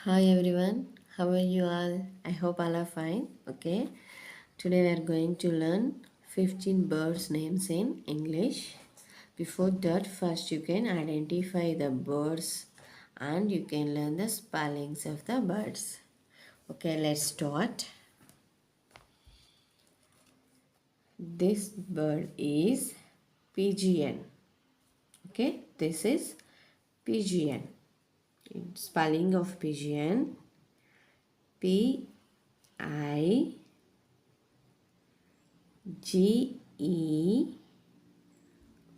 Hi everyone, how are you all? I hope all are fine. Okay, today we are going to learn 15 birds' names in English. Before that, first you can identify the birds and you can learn the spellings of the birds. Okay, let's start. This bird is pigeon. Okay, this is pigeon. Spelling of pigeon P I G E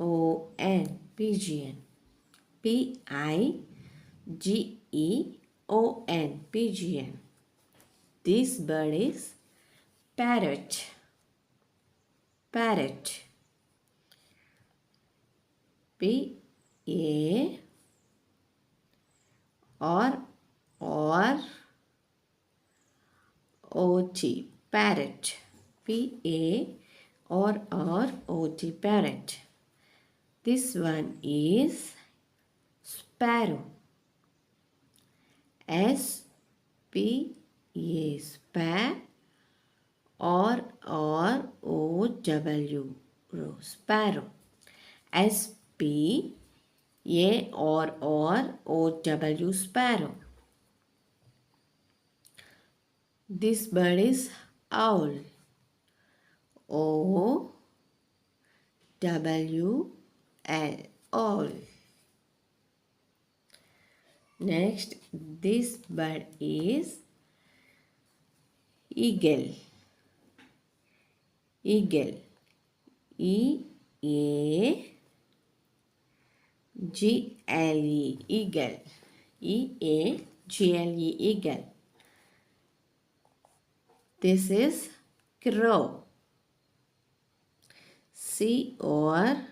O N pigeon. P I G E O N pigeon. This bird is parrot. Parrot. P A R O T parrot. P A R O T parrot. This one is sparrow. S P A sparrow. R-R-O-W sparrow. S-P-A-R-R-O-W sparrow. This bird is owl. O-W-L owl. Next, this bird is eagle. Eagle. E-A-G-L-E eagle. E-A-G-L-E eagle. This is crow. C-R-O-W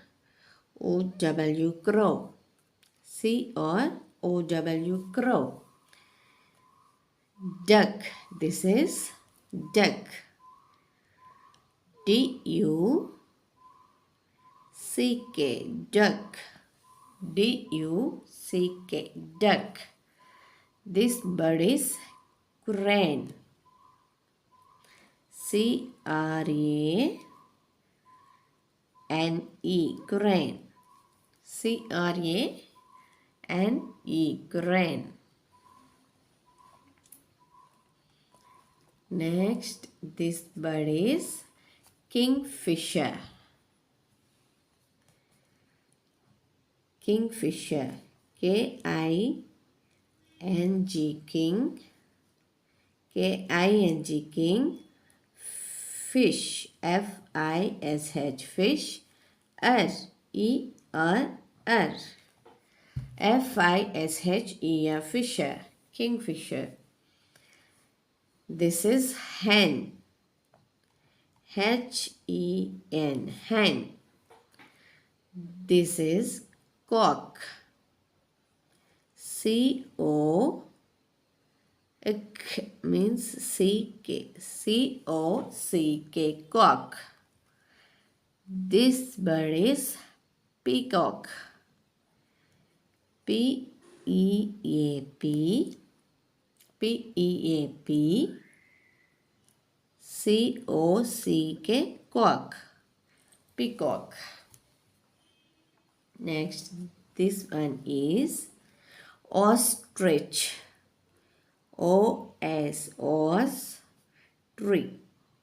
crow. C-R-O-W crow. Duck. This is duck. D-U-C-K duck. D-U-C-K duck. This bird is crane. C-R-A-N-E crane. C-R-A-N-E crane. Next, this bird is kingfisher. Kingfisher. K-I-N-G king. K-I-N-G king. Fish. F-I-S-H fish. R-E-R-R. F-I-S-H-E-R fisher. Kingfisher. This is hen. H-E-N hen. This is cock. C-O means C-K. C-O-C-K cock. This bird is peacock. P-E-A-P P-E-A-P C-O-C-K cock. Peacock. Next, this one is ostrich. O-S os tree.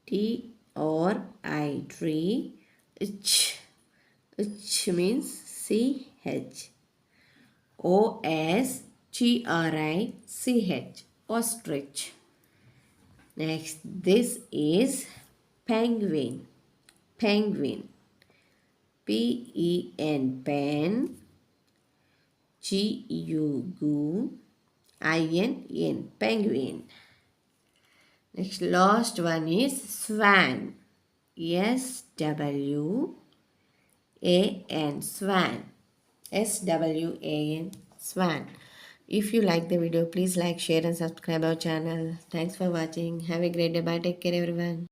T-R-I tree. Ich. Ich means C-H. O-S-T-R-I-C-H. Ostrich. Next, this is penguin. Penguin. P-E-N pen. G-U-G-I-N-N penguin. Next, last one is swan. S-W-A-N swan. S-W-A-N swan. If you like the video, please like, share and subscribe our channel. Thanks for watching. Have a great day. Bye. Take care everyone.